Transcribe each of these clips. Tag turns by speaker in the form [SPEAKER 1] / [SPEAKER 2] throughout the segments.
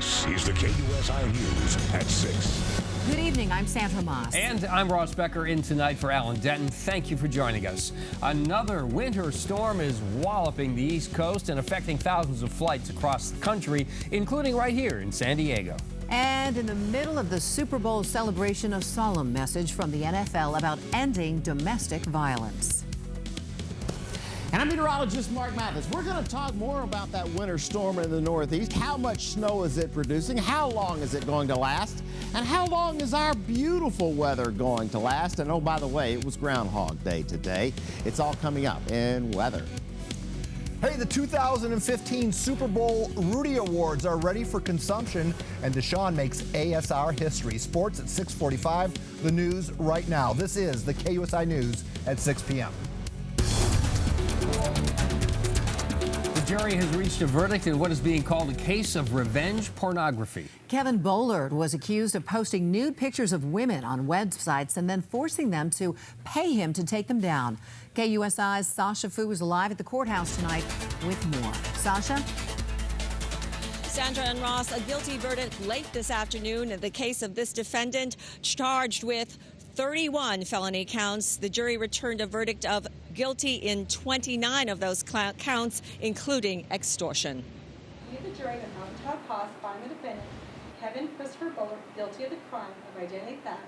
[SPEAKER 1] This is the KUSI News at 6.
[SPEAKER 2] Good evening, I'm Sandra Moss.
[SPEAKER 3] And I'm Ross Becker in tonight for Alan Denton. Thank you for joining us. Another winter storm is walloping the East Coast and affecting thousands of flights across the country, including right here in San Diego.
[SPEAKER 2] And in the middle of the Super Bowl celebration, a solemn message from the NFL about ending domestic violence.
[SPEAKER 4] And I'm meteorologist Mark Mathis. We're going to talk more about that winter storm in the Northeast. How much snow is it producing? How long is it going to last? And how long is our beautiful weather going to last? And oh, by the way, it was Groundhog Day today. It's all coming up in weather.
[SPEAKER 5] Hey, the 2015 Super Bowl Rudy Awards are ready for consumption, and Deshaun makes ASR history. Sports at 6:45, the news right now. This is the KUSI News at 6 p.m.
[SPEAKER 3] The jury has reached a verdict in what is being called a case of revenge pornography.
[SPEAKER 2] Kevin Bollard was accused of posting nude pictures of women on websites and then forcing them to pay him to take them down. KUSI's Sasha Fu is live at the courthouse tonight with more. Sasha?
[SPEAKER 6] Sandra and Ross, a guilty verdict late this afternoon in the case of this defendant charged with 31 felony counts. The jury returned a verdict of guilty in 29 of those counts, including extortion.
[SPEAKER 7] The jury of mountaintop costs find the defendant, Kevin Christopher Bullard, guilty of the crime of identity theft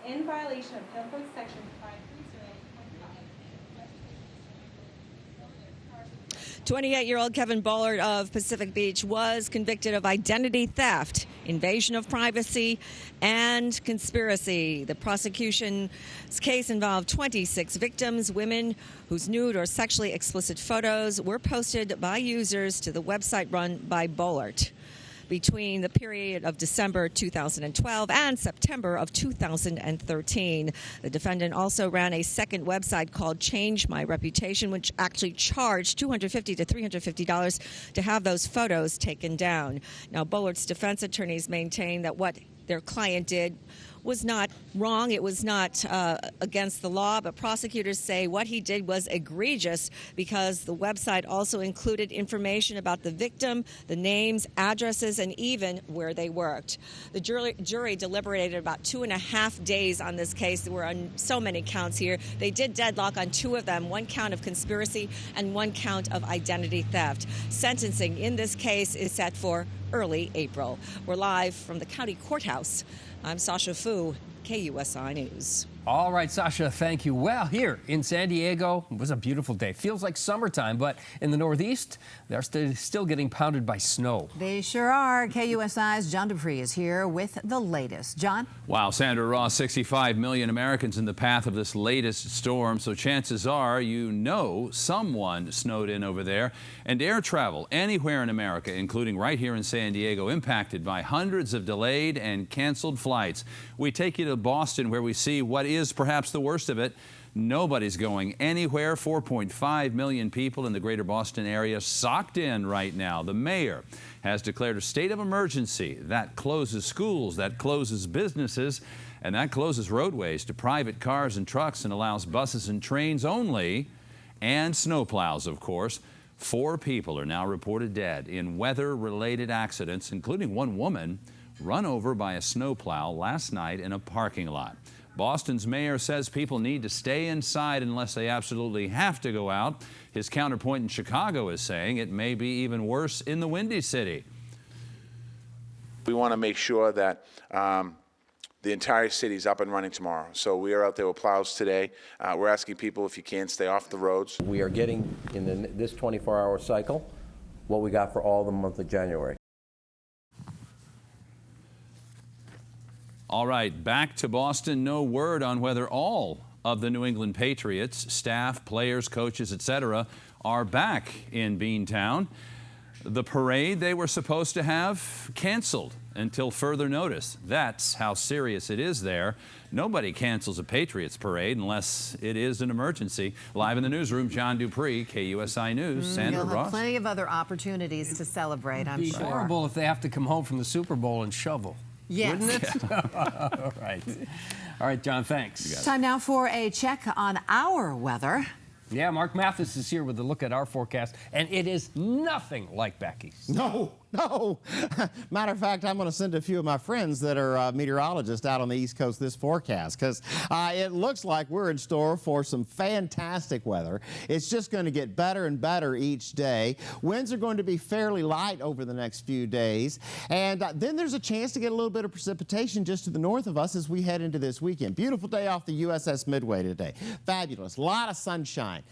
[SPEAKER 7] in violation of Penal Code Section 530.5.
[SPEAKER 6] 28-year-old Kevin Bullard of Pacific Beach was convicted of identity theft, invasion of privacy, and conspiracy. The prosecution's case involved 26 victims, women whose nude or sexually explicit photos were posted by users to the website run by Bullard between the period of December 2012 and September of 2013. The defendant also ran a second website called Change My Reputation, which actually charged $250 to $350 to have those photos taken down. Now, Bullard's defense attorneys maintain that what their client did was not wrong. It was not against the law, but prosecutors say what he did was egregious because the website also included information about the victim, the names, addresses, and even where they worked. The jury deliberated about 2.5 days on this case. There were on so many counts here. They did deadlock on 2 of them, 1 count of conspiracy and 1 count of identity theft. Sentencing in this case is set for early April. We're live from the county courthouse. I'm Sasha Fu, KUSI News.
[SPEAKER 3] All right, Sasha, thank you. Well, here in San Diego, it was a beautiful day. Feels like summertime, but in the Northeast, they're still getting pounded by snow.
[SPEAKER 2] They sure are. KUSI's John Dupree is here with the latest. John?
[SPEAKER 8] Wow, Sandra Ross, 65 million Americans in the path of this latest storm, so chances are you know someone snowed in over there. And air travel anywhere in America, including right here in San Diego, impacted by hundreds of delayed and canceled flights. We take you to Boston, where we see what is perhaps the worst of it. Nobody's going anywhere. 4.5 million people in the greater Boston area socked in right now. The mayor has declared a state of emergency. That closes schools, that closes businesses, and that closes roadways to private cars and trucks and allows buses and trains only, and snowplows, of course. 4 people are now reported dead in weather-related accidents, including 1 woman run over by a snowplow last night in a parking lot. Boston's mayor says people need to stay inside unless they absolutely have to go out. His counterpoint in Chicago is saying it may be even worse in the Windy City.
[SPEAKER 9] We want to make sure that the entire city is up and running tomorrow. So we are out there with plows today. We're asking people, if you can, stay off the roads.
[SPEAKER 10] We are getting, in this 24-hour cycle, what we got for all the month of January.
[SPEAKER 8] All right, back to Boston. No word on whether all of the New England Patriots, staff, players, coaches, etc., are back in Beantown. The parade they were supposed to have canceled until further notice. That's how serious it is there. Nobody cancels a Patriots parade unless it is an emergency. Live in the newsroom, John Dupree, KUSI News. Sandra
[SPEAKER 2] You'll
[SPEAKER 8] Ross.
[SPEAKER 2] have plenty of other opportunities to celebrate, I'm
[SPEAKER 3] It'd be
[SPEAKER 2] sure.
[SPEAKER 3] horrible if they have to come home from the Super Bowl and shovel.
[SPEAKER 2] Yes.
[SPEAKER 3] Wouldn't it? All right. All right, John, thanks.
[SPEAKER 2] Time now for a check on our weather.
[SPEAKER 3] Yeah, Mark Mathis is here with a look at our forecast, and it is nothing like Becky's.
[SPEAKER 4] No, No. Matter of fact, I'm going to send a few of my friends that are meteorologists out on the East Coast this forecast, because it looks like we're in store for some fantastic weather. It's just going to get better and better each day. Winds are going to be fairly light over the next few days, and then there's a chance to get a little bit of precipitation just to the north of us as we head into this weekend. Beautiful day off the USS Midway today. Fabulous. A lot of sunshine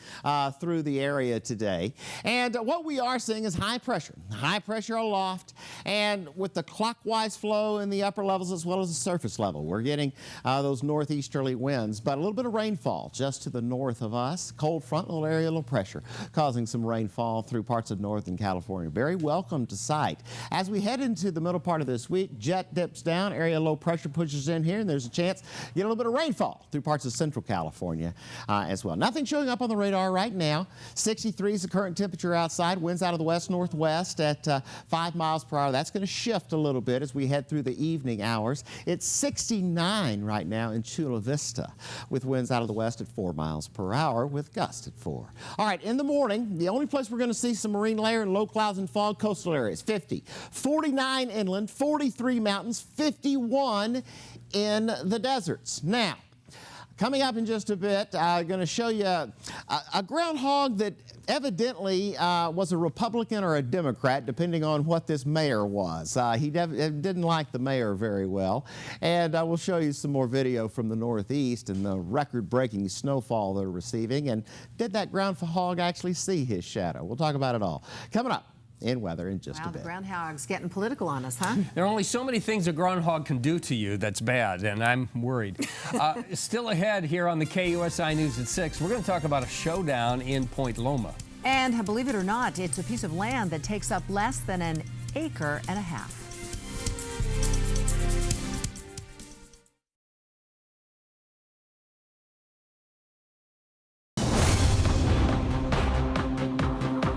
[SPEAKER 4] through the area today. And what we are seeing is high pressure. High pressure aloft, and with the clockwise flow in the upper levels as well as the surface level, we're getting those northeasterly winds, but a little bit of rainfall just to the north of us. Cold front, little area, little pressure, causing some rainfall through parts of northern California. Very welcome to sight. As we head into the middle part of this week, jet dips down, area low pressure pushes in here, and there's a chance to get a little bit of rainfall through parts of central California as well. Nothing showing up on the radar right now. 63 is the current temperature outside. Winds out of the west-northwest at 5 miles per hour. That's going to shift a little bit as we head through the evening hours. It's 69 right now in Chula Vista, with winds out of the west at 4 miles per hour with gusts at 4. All right, in the morning, the only place we're going to see some marine layer and low clouds and fog, coastal areas, 50. 49 inland, 43 mountains, 51 in the deserts. Now, coming up in just a bit, I'm going to show you a groundhog that evidently was a Republican or a Democrat, depending on what this mayor was. He didn't like the mayor very well. And we'll show you some more video from the Northeast and the record-breaking snowfall they're receiving. And did that groundhog actually see his shadow? We'll talk about it all coming up in weather in just a bit.
[SPEAKER 2] The groundhog's getting political on us, huh?
[SPEAKER 3] There are only so many things a groundhog can do to you that's bad, and I'm worried. Still ahead here on the KUSI News at 6, we're going to talk about a showdown in Point Loma.
[SPEAKER 2] And believe it or not, it's a piece of land that takes up less than an acre and a half.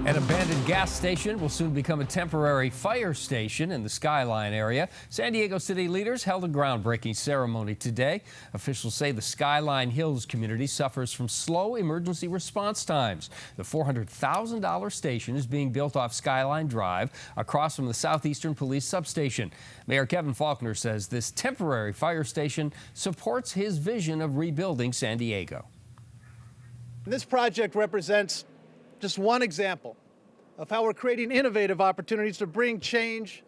[SPEAKER 3] An abandoned gas station will soon become a temporary fire station in the Skyline area. San Diego City leaders held a groundbreaking ceremony today. Officials say the Skyline Hills community suffers from slow emergency response times. The $400,000 station is being built off Skyline Drive across from the Southeastern Police substation. Mayor Kevin Faulconer says this temporary fire station supports his vision of rebuilding San Diego.
[SPEAKER 11] This project represents just one example of how we're creating innovative opportunities to bring change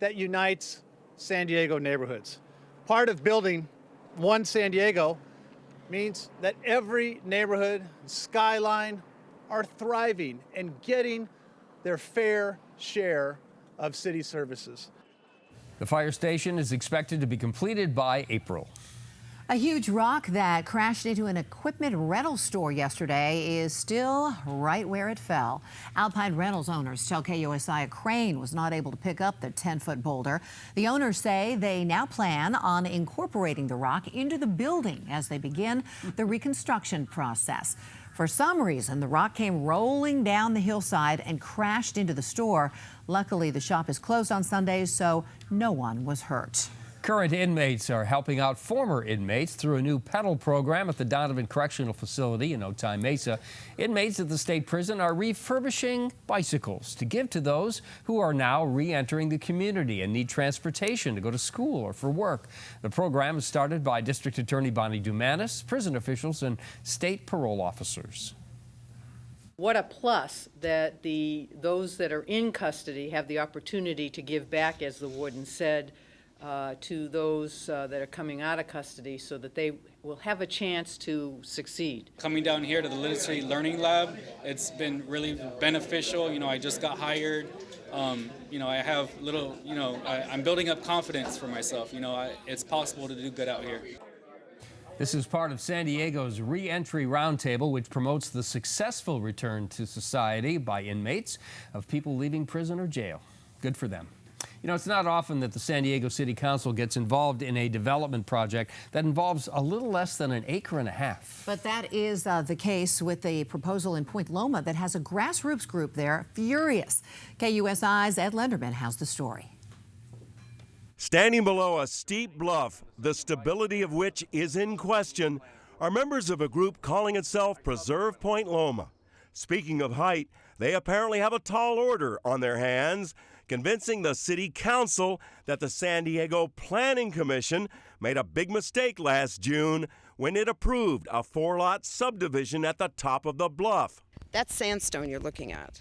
[SPEAKER 11] that unites San Diego neighborhoods. Part of building one San Diego means that every neighborhood, Skyline, are thriving and getting their fair share of city services.
[SPEAKER 3] The fire station is expected to be completed by April.
[SPEAKER 2] A huge rock that crashed into an equipment rental store yesterday is still right where it fell. Alpine Rentals owners tell KUSI a crane was not able to pick up the 10-foot boulder. The owners say they now plan on incorporating the rock into the building as they begin the reconstruction process. For some reason, the rock came rolling down the hillside and crashed into the store. Luckily, the shop is closed on Sundays, so no one was hurt.
[SPEAKER 3] Current inmates are helping out former inmates through a new pedal program at the Donovan Correctional Facility in Otay Mesa. Inmates at the state prison are refurbishing bicycles to give to those who are now re-entering the community and need transportation to go to school or for work. The program is started by District Attorney Bonnie Dumanis, prison officials, and state parole officers.
[SPEAKER 12] What a plus that those that are in custody have the opportunity to give back, as the warden said, to those that are coming out of custody so that they will have a chance to succeed.
[SPEAKER 13] Coming down here to the Literacy Learning Lab, it's been really beneficial. You know, I just got hired. You know, I have little, you know, I'm building up confidence for myself. You know, it's possible to do good out here.
[SPEAKER 3] This is part of San Diego's Re-Entry Roundtable, which promotes the successful return to society by inmates of people leaving prison or jail. Good for them. You know, it's not often that the San Diego City Council gets involved in a development project that involves a little less than an acre and a half.
[SPEAKER 2] But that is the case with the proposal in Point Loma that has a grassroots group there furious. KUSI's Ed Lenderman has the story.
[SPEAKER 14] Standing below a steep bluff, the stability of which is in question, are members of a group calling itself Preserve Point Loma. Speaking of height, they apparently have a tall order on their hands. convincing the city council that the San Diego Planning Commission made a big mistake last June when it approved a 4-lot subdivision at the top of the bluff.
[SPEAKER 15] That's sandstone you're looking at.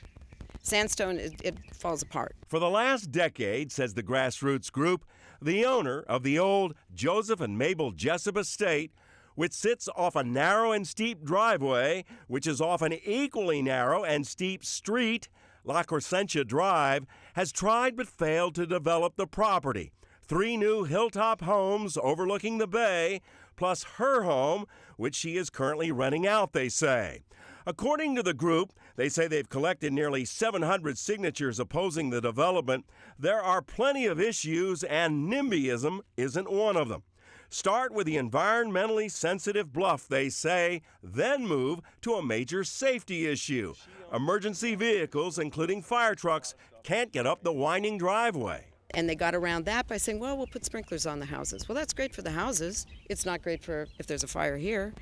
[SPEAKER 15] Sandstone, it falls apart.
[SPEAKER 14] For the last decade, says the grassroots group, the owner of the old Joseph and Mabel Jessup estate, which sits off a narrow and steep driveway, which is off an equally narrow and steep street, La Crescentia Drive, has tried but failed to develop the property. 3 new hilltop homes overlooking the bay, plus her home, which she is currently renting out, they say. According to the group, they say they've collected nearly 700 signatures opposing the development. There are plenty of issues, and NIMBYism isn't one of them. Start with the environmentally sensitive bluff, they say, then move to a major safety issue. Emergency vehicles, including fire trucks, can't get up the winding driveway.
[SPEAKER 15] And they got around that by saying, well, we'll put sprinklers on the houses. Well, that's great for the houses. It's not great for if there's a fire here.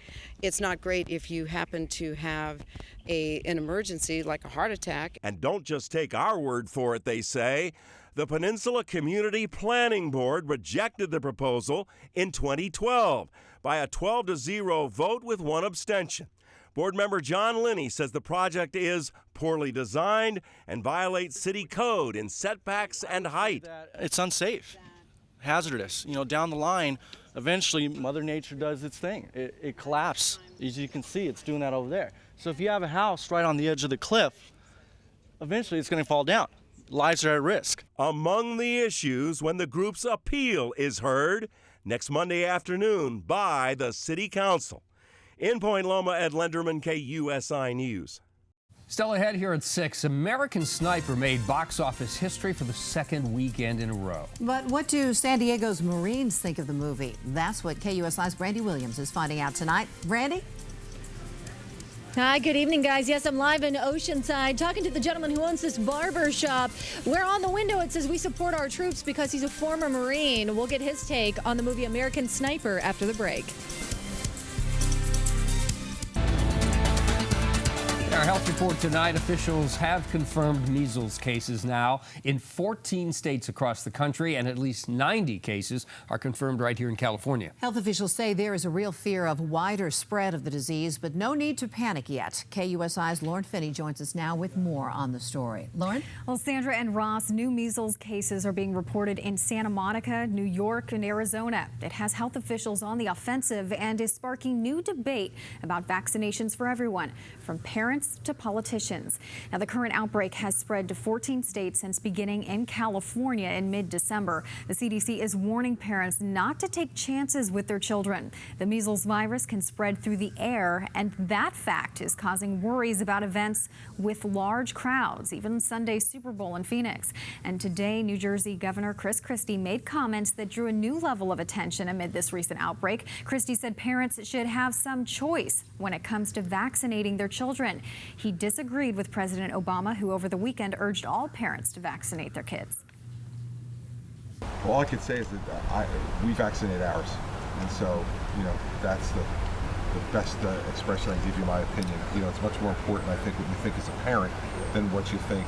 [SPEAKER 15] It's not great if you happen to have an emergency like a heart attack.
[SPEAKER 14] And don't just take our word for it, they say. The Peninsula Community Planning Board rejected the proposal in 2012 by a 12-0 vote with 1 abstention. Board member John Linney says the project is poorly designed and violates city code in setbacks and height.
[SPEAKER 16] It's unsafe, hazardous. You know, down the line, eventually Mother Nature does its thing. It collapses. As you can see, it's doing that over there. So if you have a house right on the edge of the cliff, eventually it's going to fall down. Lives are at risk.
[SPEAKER 14] Among the issues when the group's appeal is heard next Monday afternoon by the City Council. In Point Loma, Ed Lenderman, KUSI News.
[SPEAKER 3] Still ahead here at 6, American Sniper made box office history for the 2nd weekend in a row.
[SPEAKER 2] But what do San Diego's Marines think of the movie? That's what KUSI's Brandy Williams is finding out tonight. Brandy?
[SPEAKER 17] Hi, good evening, guys. Yes, I'm live in Oceanside talking to the gentleman who owns this barber shop, where on the window it says we support our troops because he's a former Marine. We'll get his take on the movie American Sniper after the break.
[SPEAKER 3] In our health report tonight, officials have confirmed measles cases now in 14 states across the country, and at least 90 cases are confirmed right here in California.
[SPEAKER 2] Health officials say there is a real fear of wider spread of the disease, but no need to panic yet. KUSI's Lauren Finney joins us now with more on the story. Lauren?
[SPEAKER 18] Well, Sandra and Ross, new measles cases are being reported in Santa Monica, New York, and Arizona. It has health officials on the offensive and is sparking new debate about vaccinations for everyone, from parents to politicians. Now, the current outbreak has spread to 14 states since beginning in California in mid-December. The CDC is warning parents not to take chances with their children. The measles virus can spread through the air, and that fact is causing worries about events with large crowds, even Sunday's Super Bowl in Phoenix. And today, New Jersey Governor Chris Christie made comments that drew a new level of attention amid this recent outbreak. Christie said parents should have some choice when it comes to vaccinating their children. He disagreed with President Obama, who over the weekend urged all parents to vaccinate their kids.
[SPEAKER 19] Well, all I can say is that we vaccinate ours, and so, you know, that's the best expression I can give you my opinion. You know, it's much more important, I think, what you think as a parent than what you think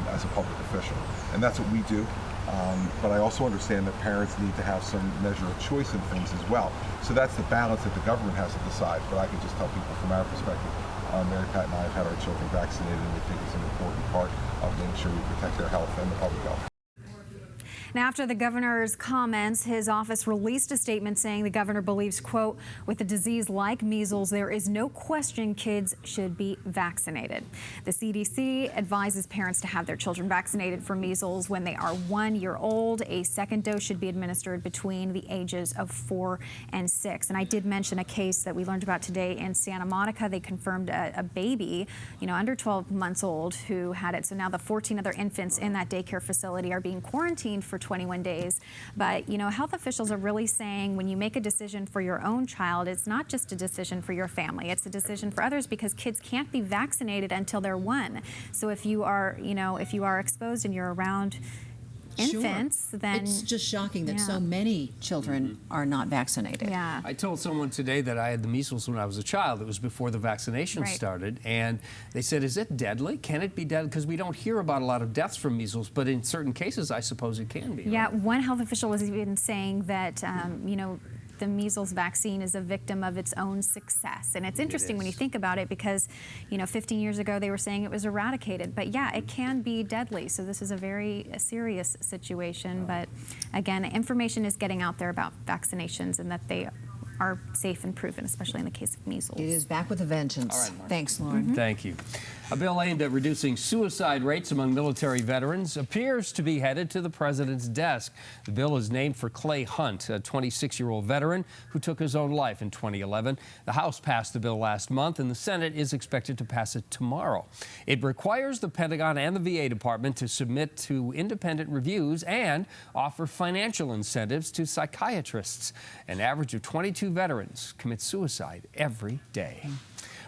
[SPEAKER 19] as a public official, and that's what we do. But I also understand that parents need to have some measure of choice in things as well. So that's the balance that the government has to decide. But I can just tell people from our perspective, Mary Pat and I have had our children vaccinated, and we think it's an important part of making sure we protect their health and the public health.
[SPEAKER 18] Now, after the governor's comments, his office released a statement saying the governor believes, quote, with a disease like measles, there is no question kids should be vaccinated. The CDC advises parents to have their children vaccinated for measles when they are 1 year old. A second dose should be administered between the ages of 4 and 6. And I did mention a case that we learned about today in Santa Monica. They confirmed a baby, you know, under 12 months old who had it. So now the 14 other infants in that daycare facility are being quarantined for 21 days. But, you know, health officials are really saying when you make a decision for your own child, it's not just a decision for your family, it's a decision for others, because kids can't be vaccinated until they're 1. So if you are, you know, if you are exposed and you're around
[SPEAKER 17] infants, then
[SPEAKER 2] it's just shocking that so many children are not vaccinated.
[SPEAKER 17] Yeah.
[SPEAKER 3] I told someone today that I had the measles when I was a child. It was before the vaccination started, and they said, "Is it deadly? Can it be deadly?" Because we don't hear about a lot of deaths from measles, but in certain cases, I suppose it can be.
[SPEAKER 17] Yeah,
[SPEAKER 3] right?
[SPEAKER 17] one health official was even saying that, you know, the measles vaccine is a victim of its own success. And it's interesting when you think about it because, you know, 15 years ago they were saying it was eradicated. But yeah, it can be deadly. So this is a very serious situation. But again, information is getting out there about vaccinations and that they are safe and proven, especially in the case of measles.
[SPEAKER 2] It is back with a vengeance.
[SPEAKER 3] All right, Mark.
[SPEAKER 2] Thanks, Lauren.
[SPEAKER 3] Thank you. A bill aimed at reducing suicide rates among military veterans appears to be headed to the president's desk. The bill is named for Clay Hunt, a 26-year-old veteran who took his own life in 2011. The House passed the bill last month, and the Senate is expected to pass it tomorrow. It requires the Pentagon and the VA Department to submit to independent reviews and offer financial incentives to psychiatrists. An average of 22 veterans commit suicide every day.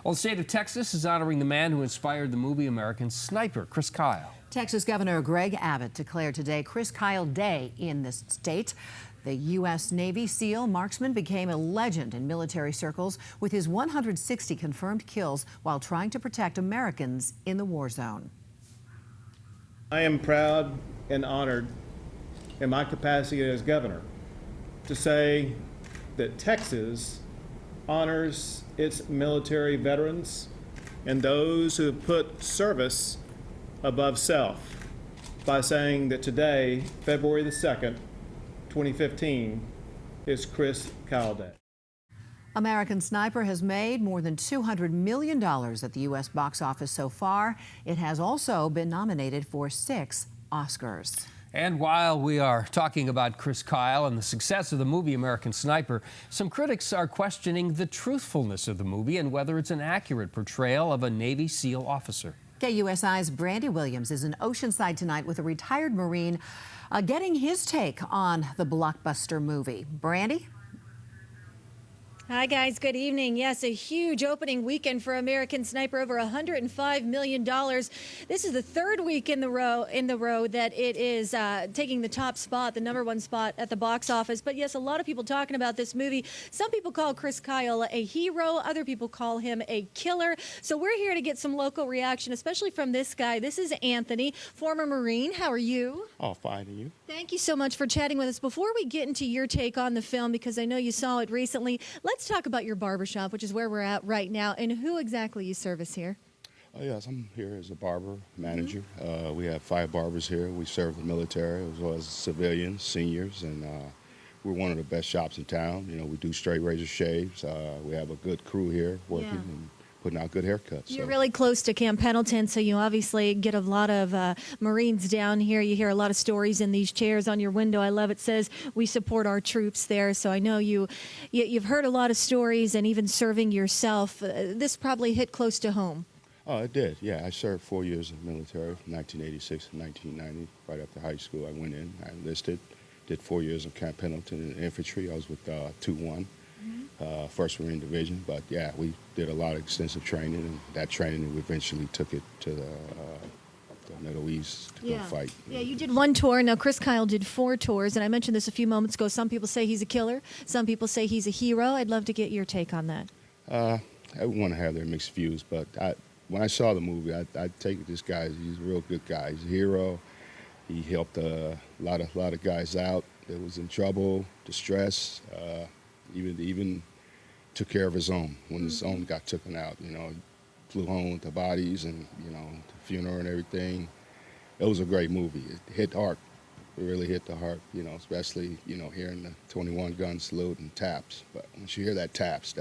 [SPEAKER 3] Well, the state of Texas is honoring the man who inspired the movie American Sniper, Chris Kyle.
[SPEAKER 2] Texas Governor Greg Abbott declared today Chris Kyle Day in the state. The U.S. Navy SEAL marksman became a legend in military circles with his 160 confirmed kills while trying to protect Americans in the war zone.
[SPEAKER 20] I am proud and honored in my capacity as governor to say that Texas honors its military veterans and those who have put service above self by saying that today, February the 2nd, 2015, is Chris Kyle Day.
[SPEAKER 2] American Sniper has made more than $200 million at the U.S. box office so far. It has also been nominated for 6 Oscars.
[SPEAKER 3] And while we are talking about Chris Kyle and the success of the movie American Sniper, some critics are questioning the truthfulness of the movie and whether it's an accurate portrayal of a Navy SEAL officer.
[SPEAKER 2] KUSI's Brandy Williams is in Oceanside tonight with a retired Marine getting his take on the blockbuster movie. Brandy?
[SPEAKER 17] Hi, guys. Good evening. Yes, a huge opening weekend for American Sniper, over $105 million. This is the third week in the row that it is taking the top spot, the #1 spot at the box office. But yes, a lot of people talking about this movie. Some people call Chris Kyle a hero. Other people call him a killer. So we're here to get some local reaction, especially from this guy. This is Anthony, former Marine. How are you?
[SPEAKER 21] Oh, fine. And you?
[SPEAKER 17] Thank you so much for chatting with us. Before we get into your take on the film, because I know you saw it recently, let's talk about your barbershop, which is where we're at right now, and who exactly you service here.
[SPEAKER 21] Yes, I'm here as a barber manager. We have 5 barbers here. We serve the military as well as civilians, seniors, and we're one of the best shops in town. You know, we do straight razor shaves. We have a good crew here working and putting out good haircuts.
[SPEAKER 17] You're really close to Camp Pendleton, so you obviously get a lot of Marines down here. You hear a lot of stories in these chairs on your window. I love it. Says we support our troops there. So I know you've heard a lot of stories, and even serving yourself. This probably hit close to home.
[SPEAKER 21] Oh, it did. Yeah, I served 4 years in the military from 1986 to 1990. Right after high school, I went in. I enlisted. Did 4 years in Camp Pendleton in infantry. I was with 2-1. 1st Marine Division, but yeah, we did a lot of extensive training, and that training we eventually took it to the Middle East to go fight.
[SPEAKER 17] Yeah, you did 1 tour. Now, Chris Kyle did 4 tours, and I mentioned this a few moments ago. Some people say he's a killer. Some people say he's a hero. I'd love to get your take on that.
[SPEAKER 21] I want to have their mixed views, but when I saw the movie, I take this guy, he's a real good guy. He's a hero. He helped a lot of guys out that was in trouble, distress, even took care of his own when his own got taken out. You know, flew home with the bodies and, you know, the funeral and everything. It was a great movie. It hit hard. It really hit the heart, you know, especially, you know, hearing the 21 gun salute and taps. But once you hear that taps,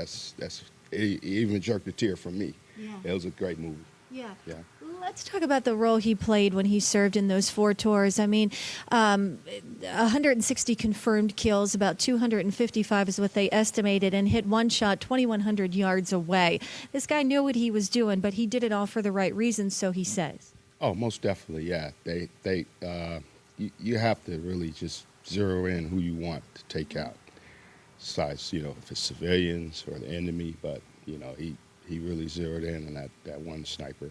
[SPEAKER 21] it even jerked a tear from me.
[SPEAKER 17] Yeah.
[SPEAKER 21] It was a great movie.
[SPEAKER 17] Yeah.
[SPEAKER 21] Yeah.
[SPEAKER 17] Let's talk about the role he played when he served in those 4 tours. I mean, 160 confirmed kills, about 255 is what they estimated, and hit 1 shot 2,100 yards away. This guy knew what he was doing, but he did it all for the right reasons, so he says.
[SPEAKER 21] Oh, most definitely, yeah. You have to really just zero in who you want to take out. Besides, you know, if it's civilians or the enemy, but, you know, he really zeroed in on that one sniper.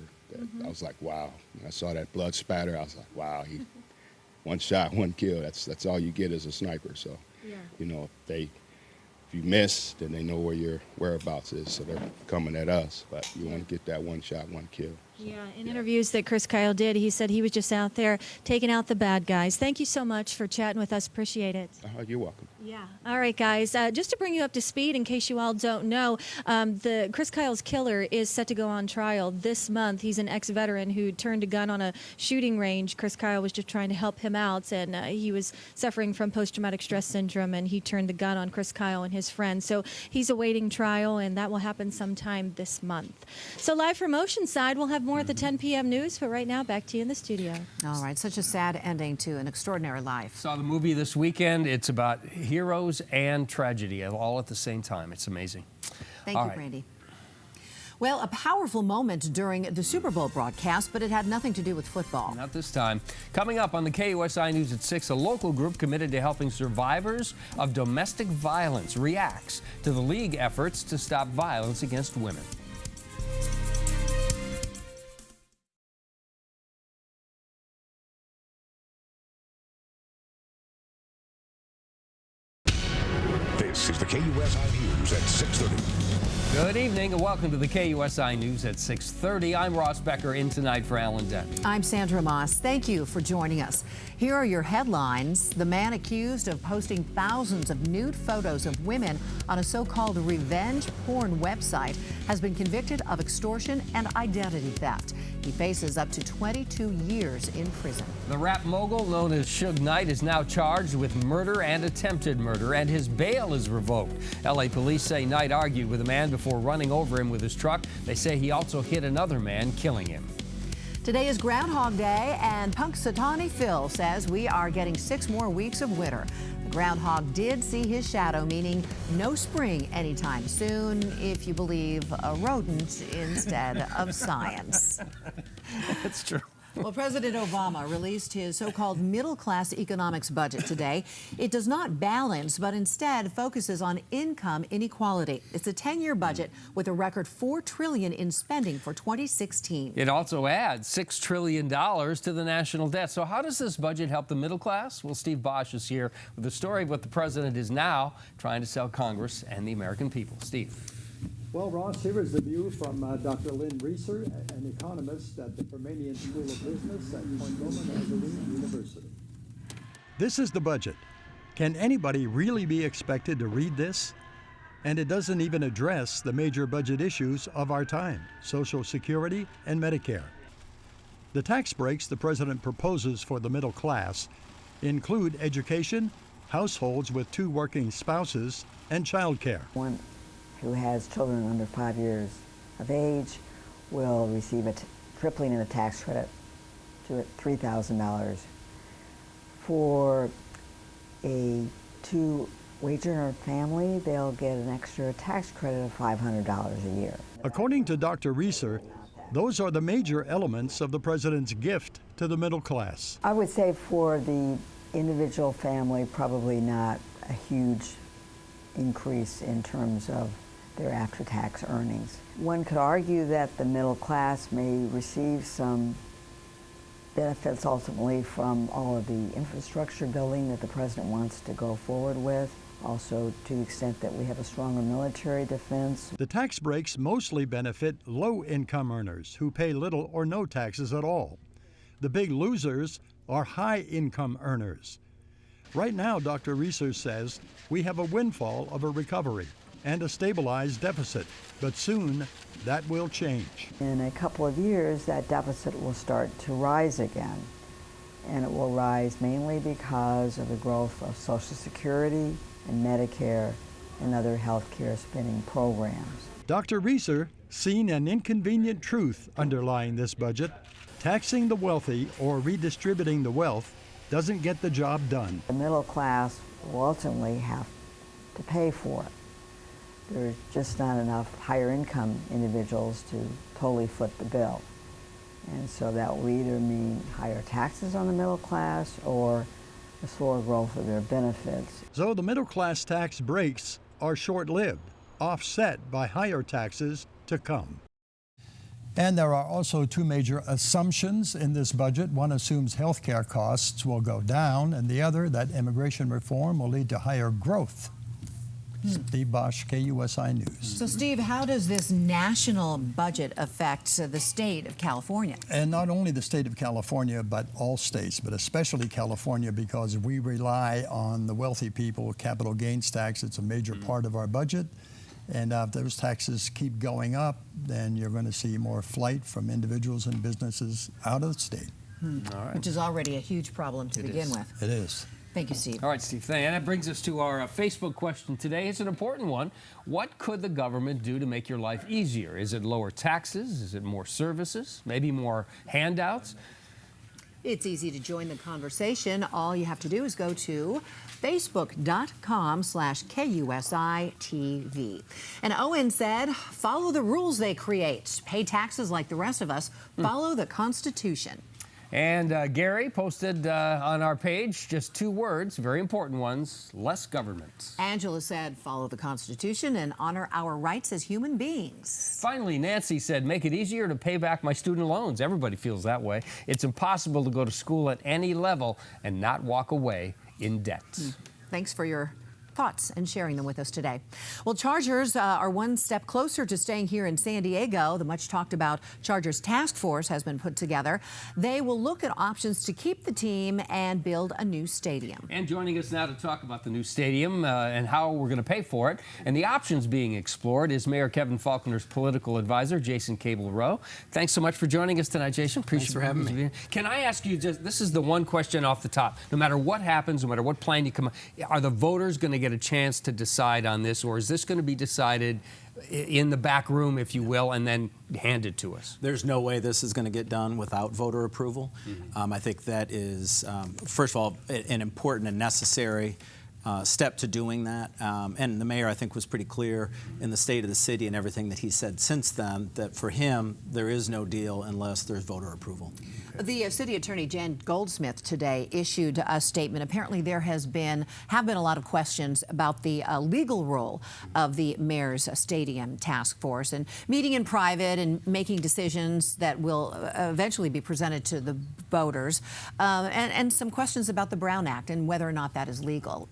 [SPEAKER 21] I was like, wow. When I saw that blood spatter, I was like, wow, one shot, one kill. That's all you get as a sniper. So, you know, if you miss, then they know where your whereabouts is, so they're coming at us. But you want to get that one shot, one kill. So,
[SPEAKER 17] yeah, in interviews that Chris Kyle did, he said he was just out there taking out the bad guys. Thank you so much for chatting with us. Appreciate it.
[SPEAKER 21] You're welcome.
[SPEAKER 17] Yeah. All right, guys. Just to bring you up to speed, in case you all don't know, the Chris Kyle's killer is set to go on trial this month. He's an ex-veteran who turned a gun on a shooting range. Chris Kyle was just trying to help him out, and he was suffering from post-traumatic stress syndrome, and he turned the gun on Chris Kyle and his friends. So he's awaiting trial, and that will happen sometime this month. So live from Oceanside, we'll have more at the 10 p.m. news, but right now, back to you in the studio.
[SPEAKER 2] All right. Such a sad ending to an extraordinary life.
[SPEAKER 3] Saw the movie this weekend. It's about heroes and tragedy all at the same time. It's amazing.
[SPEAKER 2] Thank you, Brandy. Well, a powerful moment during the Super Bowl broadcast, but it had nothing to do with football.
[SPEAKER 3] Not this time. Coming up on the KUSI News at 6, a local group committed to helping survivors of domestic violence reacts to the league efforts to stop violence against women.
[SPEAKER 1] This is the KUSI News at 6:30.
[SPEAKER 3] Good evening and welcome to the KUSI News at 6:30. I'm Ross Becker, in tonight for Alan Denton.
[SPEAKER 2] I'm Sandra Moss. Thank you for joining us. Here are your headlines. The man accused of posting thousands of nude photos of women on a so-called revenge porn website has been convicted of extortion and identity theft. He faces up to 22 years in prison.
[SPEAKER 3] The rap mogul known as Suge Knight is now charged with murder and attempted murder, and his bail is revoked. LA police say Knight argued with a man before running over him with his truck. They say he also hit another man, killing him.
[SPEAKER 2] Today is Groundhog Day, and Punxsutawney Phil says we are getting 6 more weeks of winter. The groundhog did see his shadow, meaning no spring anytime soon, if you believe a rodent instead of science.
[SPEAKER 3] That's true.
[SPEAKER 2] Well, President Obama released his so-called middle-class economics budget today. It does not balance, but instead focuses on income inequality. It's a 10-year budget with a record $4 trillion in spending for 2016.
[SPEAKER 3] It also adds $6 trillion to the national debt. So how does this budget help the middle class? Well, Steve Bosch is here with a story of what the president is now trying to sell Congress and the American people. Steve.
[SPEAKER 22] Well, Ross, here is the view from Dr. Lynn Reeser, an economist at the Permanian School of Business at Point Loma Nazarene University.
[SPEAKER 23] This is the budget. Can anybody really be expected to read this? And it doesn't even address the major budget issues of our time, Social Security and Medicare. The tax breaks the president proposes for the middle class include education, households with 2 working spouses, and child care.
[SPEAKER 24] One who has children under 5 years of age will receive a tripling in the tax credit to $3,000. For a 2 wage earner family, they'll get an extra tax credit of $500 a year.
[SPEAKER 23] According to Dr. Reeser, those are the major elements of the president's gift to the middle class.
[SPEAKER 24] I would say for the individual family, probably not a huge increase in terms of their after-tax earnings. One could argue that the middle class may receive some benefits ultimately from all of the infrastructure building that the president wants to go forward with, also to the extent that we have a stronger military defense.
[SPEAKER 23] The tax breaks mostly benefit low-income earners who pay little or no taxes at all. The big losers are high-income earners. Right now, Dr. Reeser says we have a windfall of a recovery and a stabilized deficit, but soon that will change.
[SPEAKER 24] In a couple of years, that deficit will start to rise again, and it will rise mainly because of the growth of Social Security and Medicare and other health care spending programs.
[SPEAKER 23] Dr. Reeser seen an inconvenient truth underlying this budget. Taxing the wealthy or redistributing the wealth doesn't get the job done.
[SPEAKER 24] The middle class will ultimately have to pay for it. There's just not enough higher income individuals to totally foot the bill. And so that will either mean higher taxes on the middle class or a slower growth of their benefits.
[SPEAKER 23] So the middle class tax breaks are short-lived, offset by higher taxes to come. And there are also two major assumptions in this budget. One assumes health care costs will go down, and the other that immigration reform will lead to higher growth. Steve Bosch, KUSI News.
[SPEAKER 2] So, Steve, how does this national budget affect the state of California?
[SPEAKER 23] And not only the state of California, but all states, but especially California, because we rely on the wealthy people. Capital gains tax, it's a major part of our budget. And if those taxes keep going up, then you're going to see more flight from individuals and businesses out of the state.
[SPEAKER 2] All right. Which is already a huge problem to begin with.
[SPEAKER 23] It is.
[SPEAKER 2] Thank you, Steve.
[SPEAKER 3] All right, Steve. And that brings us to our Facebook question today. It's an important one. What could the government do to make your life easier? Is it lower taxes? Is it more services? Maybe more handouts?
[SPEAKER 2] It's easy to join the conversation. All you have to do is go to facebook.com/KUSI-TV. And Owen said, follow the rules they create. Pay taxes like the rest of us. Follow the Constitution.
[SPEAKER 3] And Gary posted on our page just two words, very important ones, less government.
[SPEAKER 2] Angela said, follow the Constitution and honor our rights as human beings.
[SPEAKER 3] Finally, Nancy said, make it easier to pay back my student loans. Everybody feels that way. It's impossible to go to school at any level and not walk away in debt.
[SPEAKER 2] Thanks for your thoughts and sharing them with us today. Well, Chargers are one step closer to staying here in San Diego. The much talked about Chargers task force has been put together. They will look at options to keep the team and build a new stadium.
[SPEAKER 3] And joining us now to talk about the new stadium and how we're going to pay for it and the options being explored is Mayor Kevin Faulconer's political advisor, Jason Cable-Rowe. Thanks so much for joining us tonight, Jason. Appreciate
[SPEAKER 5] Thanks for having me.
[SPEAKER 3] Can I ask you, just this is the one question off the top. No matter what happens, no matter what plan you come up, are the voters going to get a chance to decide on this, or is this going to be decided in the back room, if you will, and then handed to us?
[SPEAKER 5] There's no way this is going to get done without voter approval. I think that is, first of all, an important and necessary step to doing that. And the mayor, I think, was pretty clear in the state of the city and everything that he said since then that for him, there is no deal unless there's voter approval.
[SPEAKER 2] The city attorney, Jan Goldsmith, today issued a statement. Apparently, there have been a lot of questions about the legal role of the mayor's stadium task force and meeting in private and making decisions that will eventually be presented to the voters, and some questions about the Brown Act and whether or not that is legal.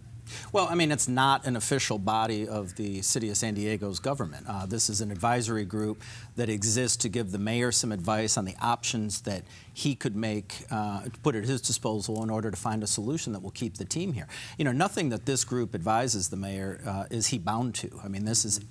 [SPEAKER 5] Well, I mean, it's not an official body of the City of San Diego's government. This is an advisory group that exists to give the mayor some advice on the options that he could make, put at his disposal in order to find a solution that will keep the team here. You know, nothing that this group advises the mayor is he bound to. I mean, this is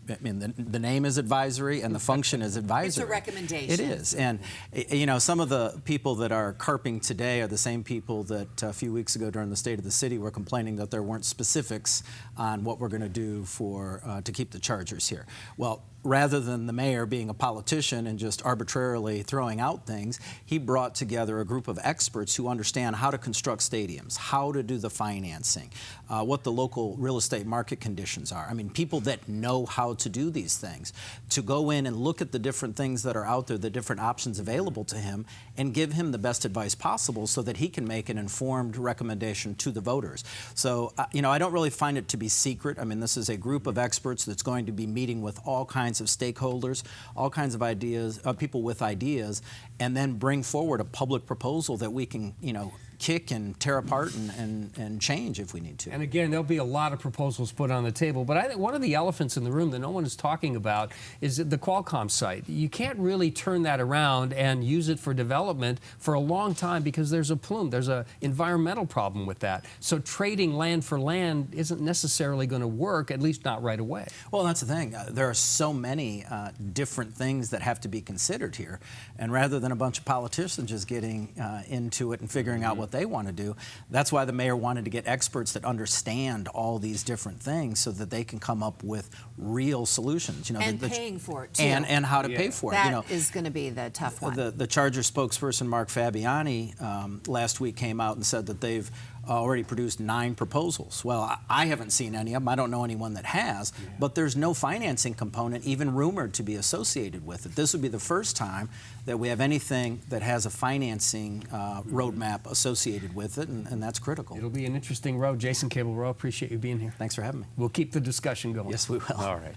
[SPEAKER 5] I mean, the name is advisory and the function is advisory.
[SPEAKER 2] It's a recommendation.
[SPEAKER 5] It is. And, you know, some of the people that are carping today are the same people that a few weeks ago during the State of the City were complaining that there weren't specifics on what we're going to do for to keep the Chargers here. Well, rather than the mayor being a politician and just arbitrarily throwing out things, he brought together a group of experts who understand how to construct stadiums, how to do the financing, what the local real estate market conditions are. I mean, people that know how to do these things, to go in and look at the different things that are out there, the different options available to him, and give him the best advice possible so that he can make an informed recommendation to the voters. So, you know, I don't really find it to be secret. I mean, this is a group of experts that's going to be meeting with all kinds of stakeholders, all kinds of ideas, people with ideas, and then bring forward a public proposal that we can, you know, kick and tear apart and change if we need to.
[SPEAKER 3] And again, there'll be a lot of proposals put on the table, but I think one of the elephants in the room that no one is talking about is the Qualcomm site. You can't really turn that around and use it for development for a long time because there's a plume, there's an environmental problem with that. So trading land for land isn't necessarily going to work, at least not right away.
[SPEAKER 5] Well, that's the thing. There are so many different things that have to be considered here, and rather than a bunch of politicians just getting into it and figuring out what they want to do. That's why the mayor wanted to get experts that understand all these different things so that they can come up with real solutions. You know,
[SPEAKER 2] and paying for it, too.
[SPEAKER 5] And how to pay for it.
[SPEAKER 2] That
[SPEAKER 5] you know,
[SPEAKER 2] is going to be the tough one.
[SPEAKER 5] The Chargers spokesperson, Mark Fabiani, last week came out and said that they've already produced 9 proposals. Well, I haven't seen any of them. I don't know anyone that has, but there's no financing component even rumored to be associated with it. This would be the first time that we have anything that has a financing roadmap associated with it, and that's critical.
[SPEAKER 3] It'll be an interesting road. Jason Cable-Rowe, appreciate you being here.
[SPEAKER 5] Thanks for having me.
[SPEAKER 3] We'll keep the discussion going.
[SPEAKER 5] Yes, we will.
[SPEAKER 3] All right.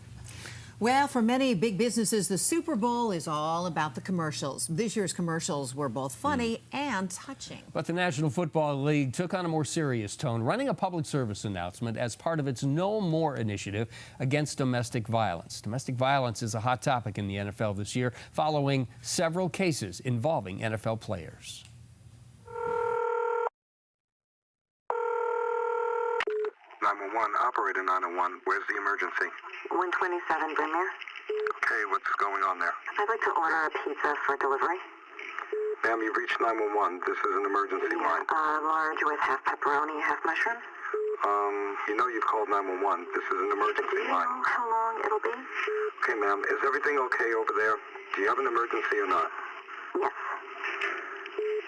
[SPEAKER 2] Well, for many big businesses, the Super Bowl is all about the commercials. This year's commercials were both funny and touching.
[SPEAKER 3] But the National Football League took on a more serious tone, running a public service announcement as part of its No More initiative against domestic violence. Domestic violence is a hot topic in the NFL this year, following several cases involving NFL players.
[SPEAKER 6] 911, operator 901. Where's the emergency?
[SPEAKER 7] 127 Brynmere.
[SPEAKER 6] Okay, what's going on there?
[SPEAKER 7] I'd like to order a pizza for delivery.
[SPEAKER 6] Ma'am, you've reached 911. This is an emergency line.
[SPEAKER 7] Large with half pepperoni, half mushrooms.
[SPEAKER 6] You know you've called 911. This is an emergency
[SPEAKER 7] Do you
[SPEAKER 6] line.
[SPEAKER 7] know how long it'll be?
[SPEAKER 6] Okay, ma'am, is everything okay over there? Do you have an emergency or not?
[SPEAKER 7] Yes.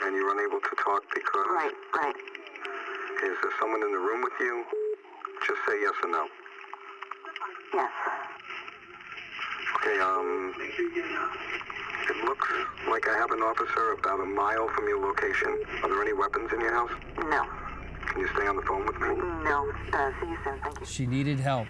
[SPEAKER 6] And you're unable to talk because...
[SPEAKER 7] Right.
[SPEAKER 6] Okay, is there someone in the room with you? Just say yes or no.
[SPEAKER 7] Yes.
[SPEAKER 6] Okay, it looks like I have an officer about a mile from your location. Are there any weapons in your house?
[SPEAKER 7] No.
[SPEAKER 6] Can you stay on the phone with me?
[SPEAKER 7] No. See you soon. Thank you.
[SPEAKER 3] She needed help,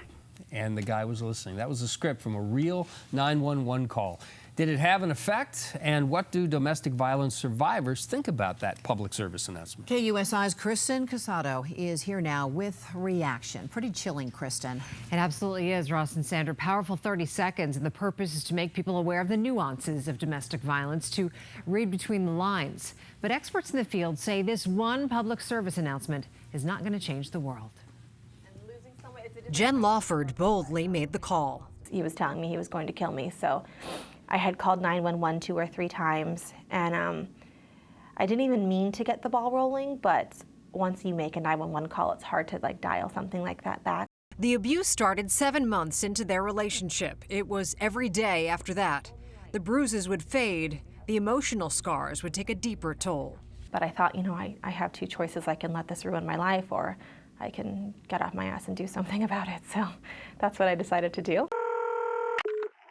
[SPEAKER 3] and the guy was listening. That was a script from a real 911 call. Did it have an effect? And what do domestic violence survivors think about that public service announcement?
[SPEAKER 2] KUSI's Kristen Casado is here now with reaction. Pretty chilling, Kristen.
[SPEAKER 9] It absolutely is, Ross and Sandra. Powerful 30 seconds, and the purpose is to make people aware of the nuances of domestic violence, to read between the lines. But experts in the field say this one public service announcement is not going to change the world.
[SPEAKER 10] Jen Lawford boldly made the call.
[SPEAKER 25] He was telling me he was going to kill me, so I had called 911 2 or 3 times, and I didn't even mean to get the ball rolling, but once you make a 911 call, it's hard to dial something like that back.
[SPEAKER 10] The abuse started 7 months into their relationship. It was every day after that. The bruises would fade. The emotional scars would take a deeper toll.
[SPEAKER 25] But I thought, I have 2 choices. I can let this ruin my life, or I can get off my ass and do something about it. So that's what I decided to do.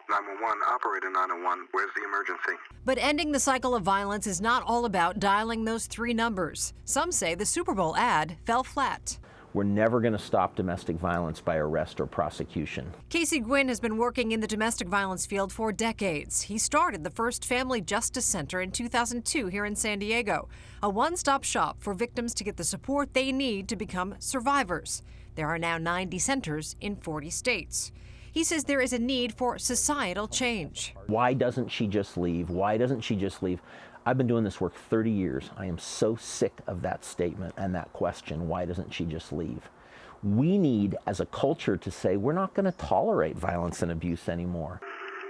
[SPEAKER 6] 911, operator 901. Where's the emergency?
[SPEAKER 10] But ending the cycle of violence is not all about dialing those 3 numbers. Some say the Super Bowl ad fell flat.
[SPEAKER 26] We're never going to stop domestic violence by arrest or prosecution.
[SPEAKER 10] Casey Gwynn has been working in the domestic violence field for decades. He started the first Family Justice Center in 2002 here in San Diego, a one-stop shop for victims to get the support they need to become survivors. There are now 90 centers in 40 states. He says there is a need for societal change.
[SPEAKER 26] Why doesn't she just leave? Why doesn't she just leave? I've been doing this work 30 years. I am so sick of that statement and that question, why doesn't she just leave? We need, as a culture, to say we're not going to tolerate violence and abuse anymore.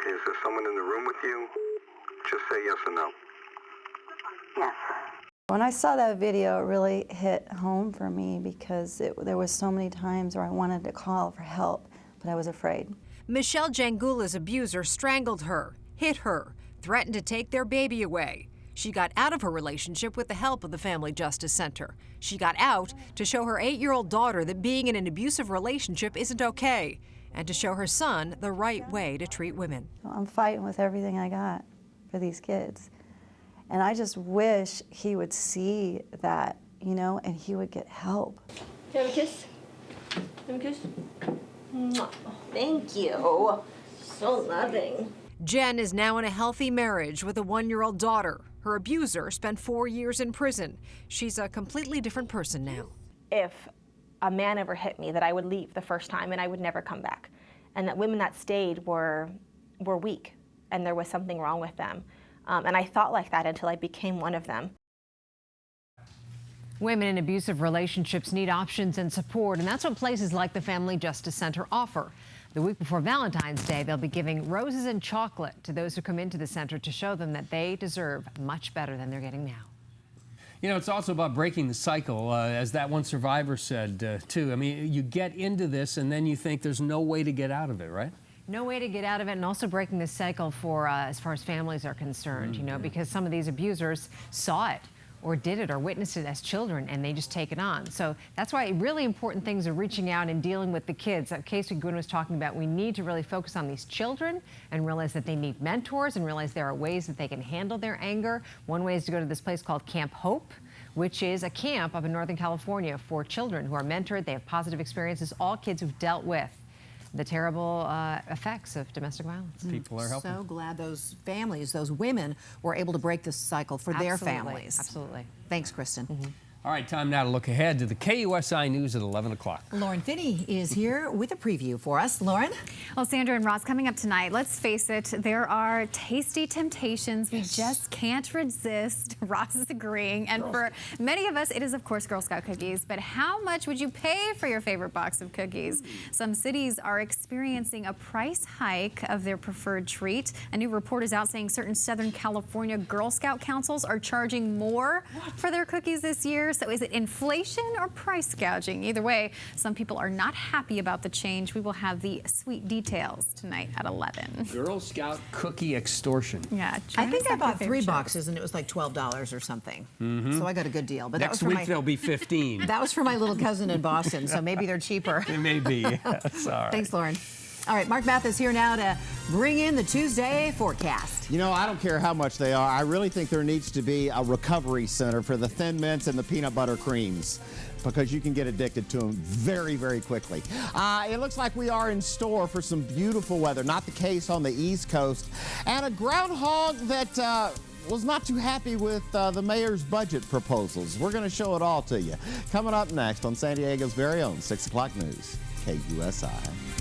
[SPEAKER 6] Okay, is there someone in the room with you? Just say yes or no.
[SPEAKER 7] Yes.
[SPEAKER 27] When I saw that video, it really hit home for me because there was so many times where I wanted to call for help, but I was afraid.
[SPEAKER 10] Michelle Jangula's abuser strangled her, hit her, threatened to take their baby away. She got out of her relationship with the help of the Family Justice Center. She got out to show her 8-year-old daughter that being in an abusive relationship isn't okay, and to show her son the right way to treat women.
[SPEAKER 27] I'm fighting with everything I got for these kids. And I just wish he would see that, and he would get help.
[SPEAKER 28] Can I have a kiss? Have a kiss? Mwah. Thank you. So loving.
[SPEAKER 10] Jen is now in a healthy marriage with a 1-year-old daughter. Her abuser spent 4 years in prison. She's a completely different person now.
[SPEAKER 25] If a man ever hit me, that I would leave the first time and I would never come back. And that women that stayed were weak and there was something wrong with them. And I thought like that until I became one of them.
[SPEAKER 9] Women in abusive relationships need options and support, and that's what places like the Family Justice Center offer. The week before Valentine's Day, they'll be giving roses and chocolate to those who come into the center to show them that they deserve much better than they're getting now.
[SPEAKER 3] It's also about breaking the cycle, as that one survivor said, too. I mean, you get into this and then you think there's no way to get out of it, right?
[SPEAKER 9] No way to get out of it, and also breaking the cycle for as far as families are concerned, because some of these abusers saw it or did it or witnessed it as children, and they just take it on. So that's why really important things are reaching out and dealing with the kids. That Casey Gwynn was talking about, we need to really focus on these children and realize that they need mentors and realize there are ways that they can handle their anger. One way is to go to this place called Camp Hope, which is a camp up in Northern California for children who are mentored. They have positive experiences, all kids who've dealt with the terrible effects of domestic violence.
[SPEAKER 3] People are helping.
[SPEAKER 2] So glad those families, those women, were able to break this cycle for their families.
[SPEAKER 9] Absolutely.
[SPEAKER 2] Thanks, Kristen.
[SPEAKER 3] All right, time now to look ahead to the KUSI News at 11 o'clock.
[SPEAKER 2] Lauren Finney is here with a preview for us. Lauren?
[SPEAKER 18] Well, Sandra and Ross, coming up tonight, let's face it, there are tasty temptations we just can't resist. Ross is agreeing. And for many of us, it is, of course, Girl Scout cookies. But how much would you pay for your favorite box of cookies? Some cities are experiencing a price hike of their preferred treat. A new report is out saying certain Southern California Girl Scout councils are charging more for their cookies this year. So is it inflation or price gouging? Either way, some people are not happy about the change. We will have the sweet details tonight at 11.
[SPEAKER 3] Girl Scout cookie extortion.
[SPEAKER 18] Yeah,
[SPEAKER 2] I think I bought 3 boxes and it was like $12 or something. So I got a good deal. But
[SPEAKER 3] Next
[SPEAKER 2] that was
[SPEAKER 3] week they'll be 15.
[SPEAKER 2] That was for my little cousin in Boston, so maybe they're cheaper.
[SPEAKER 3] It may be. That's all right.
[SPEAKER 2] Thanks, Lauren. All right, Mark Mathis here now to bring in the Tuesday forecast.
[SPEAKER 4] You know, I don't care how much they are. I really think there needs to be a recovery center for the Thin Mints and the peanut butter creams, because you can get addicted to them very, very quickly. It looks like we are in store for some beautiful weather. Not the case on the East Coast. And a groundhog that was not too happy with the mayor's budget proposals. We're going to show it all to you. Coming up next on San Diego's very own 6 o'clock news, KUSI.